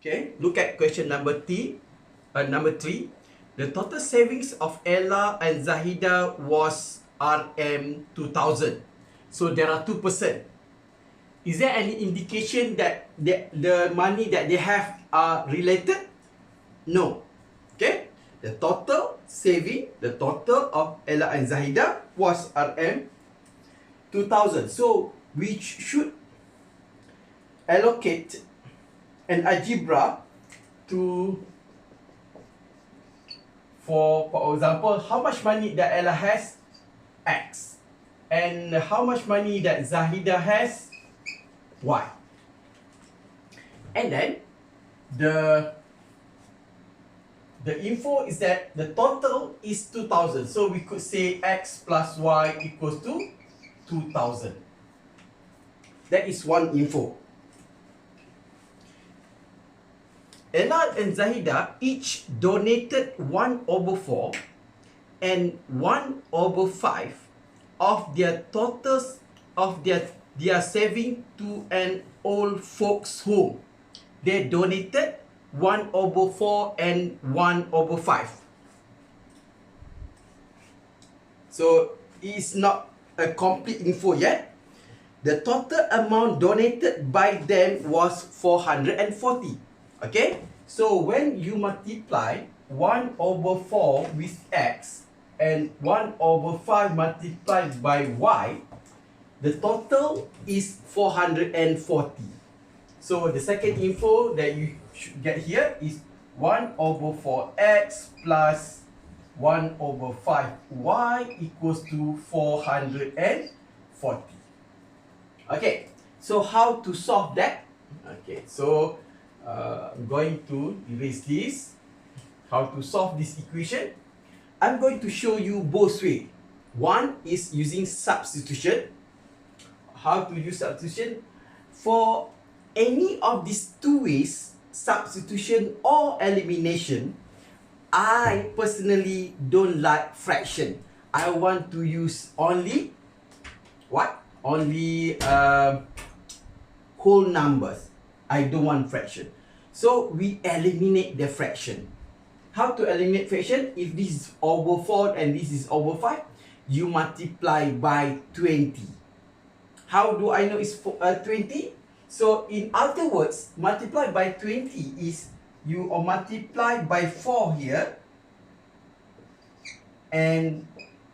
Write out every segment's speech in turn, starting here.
Okay, look at question number number 3. The total savings of Ella and Zahida was RM 2000. So there are 2%. Is there any indication that the money that they have are related? No. Okay. The total saving, the total of Ella and Zahida was RM 2000. So we should allocate an algebra to, for example, how much money that Ella has? X. And how much money that Zahida has? Y. And then the info is that the total is 2000. So we could say X plus Y equals to 2000. That is one info. Ella and Zahida each donated 1/4 and 1/5 of their totals of their saving to an old folks home. They donated 1/4 and 1/5. So it's not a complete info yet. The total amount donated by them was 440. Okay, so when you multiply 1/4 with X and 1/5 multiplied by Y, the total is 440. So the second info that you should get here is 1/4 X plus 1/5 Y equals to 440. Okay, so how to solve that? Okay, so I'm going to erase this. How to solve this equation? I'm going to show you both ways. One is using substitution. How to use substitution? For any of these two ways, substitution or elimination, I personally don't like fraction. I want to use only what? Only whole numbers. I don't want fraction. So we eliminate the fraction. How to eliminate fraction? If this is over 4 and this is over 5, you multiply by 20. How do I know it's 20? So in other words, multiply by 20 is you multiply by 4 here and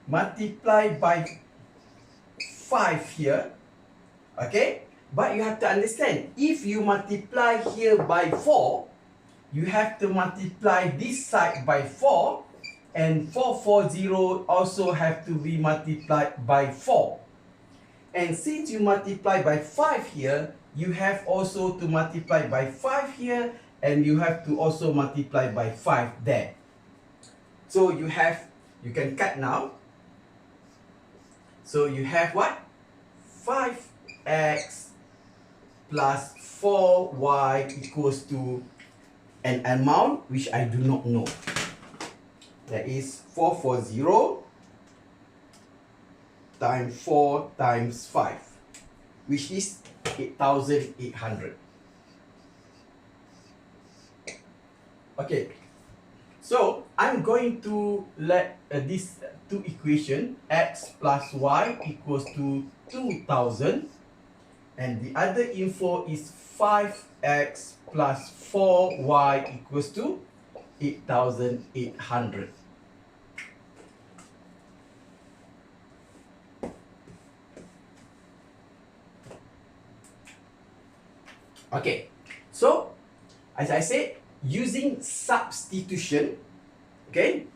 multiply by 5 here. Okay? But you have to understand, if you multiply here by 4, you have to multiply this side by 4, and 440 also have to be multiplied by 4. And since you multiply by 5 here, you have also to multiply by 5 here, and you have to also multiply by 5 there. So you can cut now. So you have what? 5x plus 4y equals to an amount which I do not know. That is 440 times 4 times 5, which is 8,800. Okay, so I'm going to let these two equations, x plus y equals to 2,000, and the other info is 5x plus 4y equals to 8,800. Okay, so as I said, using substitution, okay,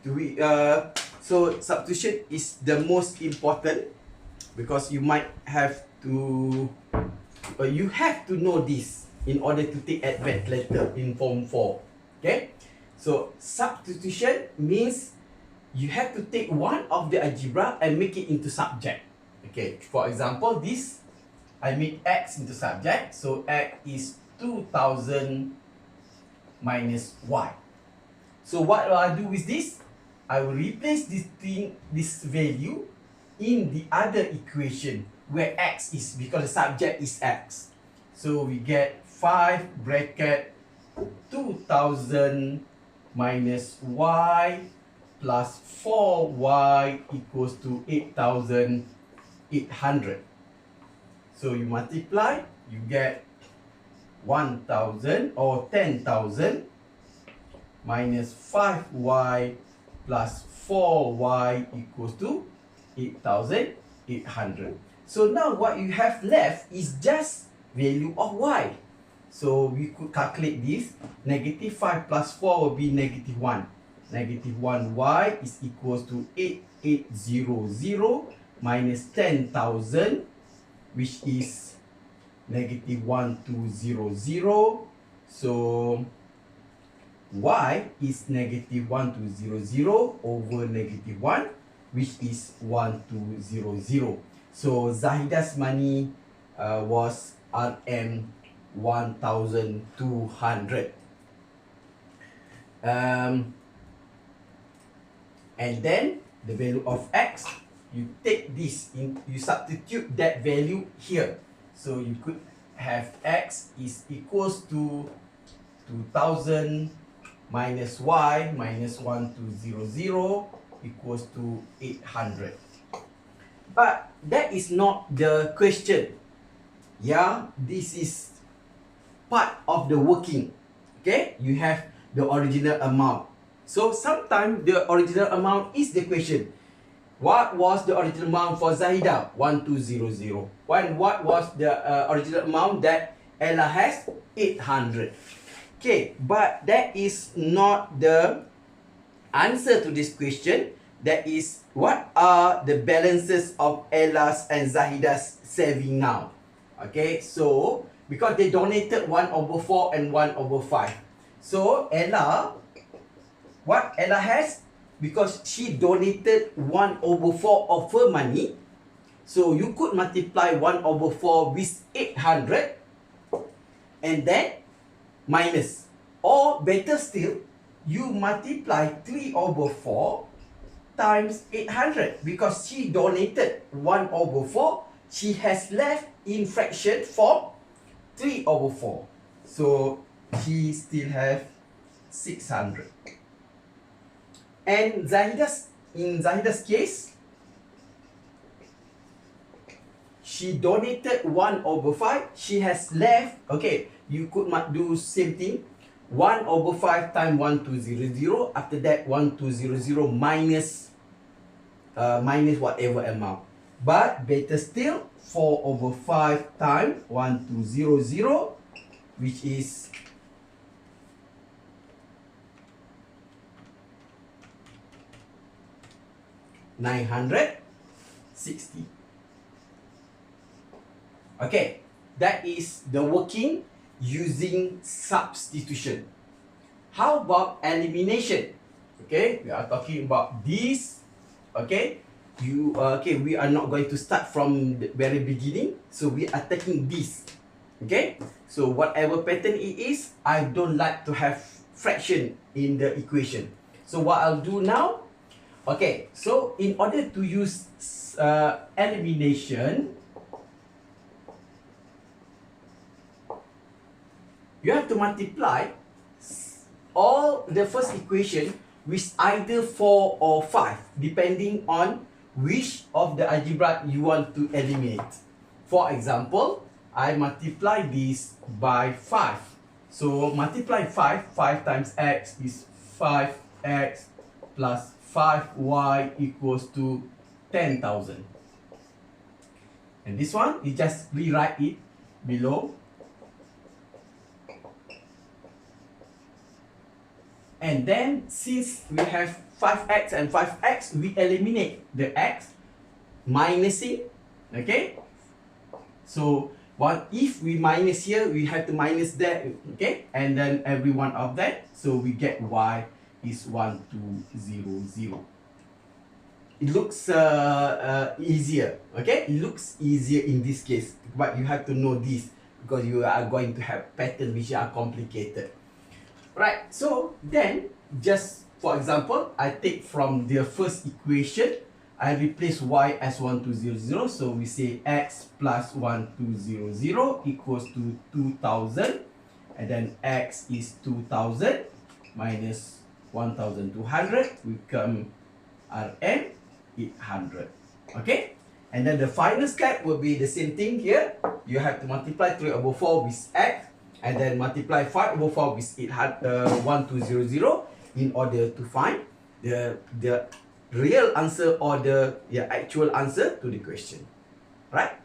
so substitution is the most important, because you might have to you have to know this in order to take advanced later in form 4. Okay, so substitution means you have to take one of the algebra and make it into subject. Okay, for example, this I made x into subject, so x is 2,000 minus y. So what will I do with this? I will replace this value in the other equation where x is, because the subject is x. So we get 5 bracket 2000 minus y plus 4y equals to 8800. So you multiply, you get 1000 or 10,000 minus 5y plus 4y equals to 8800. So now what you have left is just value of y. So we could calculate this. Negative 5 plus 4 will be negative 1. Negative 1y is equals to 8800 minus 10,000, which is negative 1200. So y is negative 1200 over negative 1, which is 1200. So Zahida's money was RM 1200. And then the value of x, you take this in, you substitute that value here. So you could have x is equals to 2000 minus y minus 1200 equals to 800. But that is not the question. Yeah, this is part of the working. Okay, you have the original amount. So sometimes the original amount is the question. What was the original amount for Zahida? 1200. What was the original amount that Ella has? 800. Okay, but that is not the answer to this question. That is, what are the balances of Ella's and Zahida's saving now? Okay, so because they donated 1/4 and 1/5. So Ella, what Ella has, because she donated 1/4 of her money, so you could multiply 1/4 with 800 and then minus, or better still, you multiply 3/4 times 800, because she donated 1/4, she has left in fraction form 3/4, so she still have 600. And in Zahida's case, she donated 1/5, she has left, okay, you could do same thing, 1/5 times 1200, after that 1200 minus minus whatever amount. But better still, 4/5 times 1200, which is 960. Okay, that is the working using substitution. How about elimination? Okay, we are talking about this. Okay, we are not going to start from the very beginning, so we are taking this. Okay, so whatever pattern it is, I don't like to have fraction in the equation. So what I'll do now, okay, so in order to use elimination, you have to multiply all the first equation with either 4 or 5, depending on which of the algebra you want to eliminate. For example, I multiply this by 5. So multiply 5 times x is 5x plus 5y equals to 10,000. And this one, you just rewrite it below. And then, since we have 5x and 5x, we eliminate the x, minusing, okay? So, if we minus here, we have to minus that, okay? And then every one of that, so we get y is 1200. It looks easier, okay? It looks easier in this case, but you have to know this, because you are going to have patterns which are complicated. Right, so then, just for example, I take from the first equation, I replace y as 1200, so we say x plus 1200 equals to 2000 and then X is 2000 minus 1200 become Rn 800. Okay, and then the final step will be the same thing here. You have to multiply 3/4 with X and then multiply 5/4 with 1200 in order to find the real answer or the actual answer to the question. Right?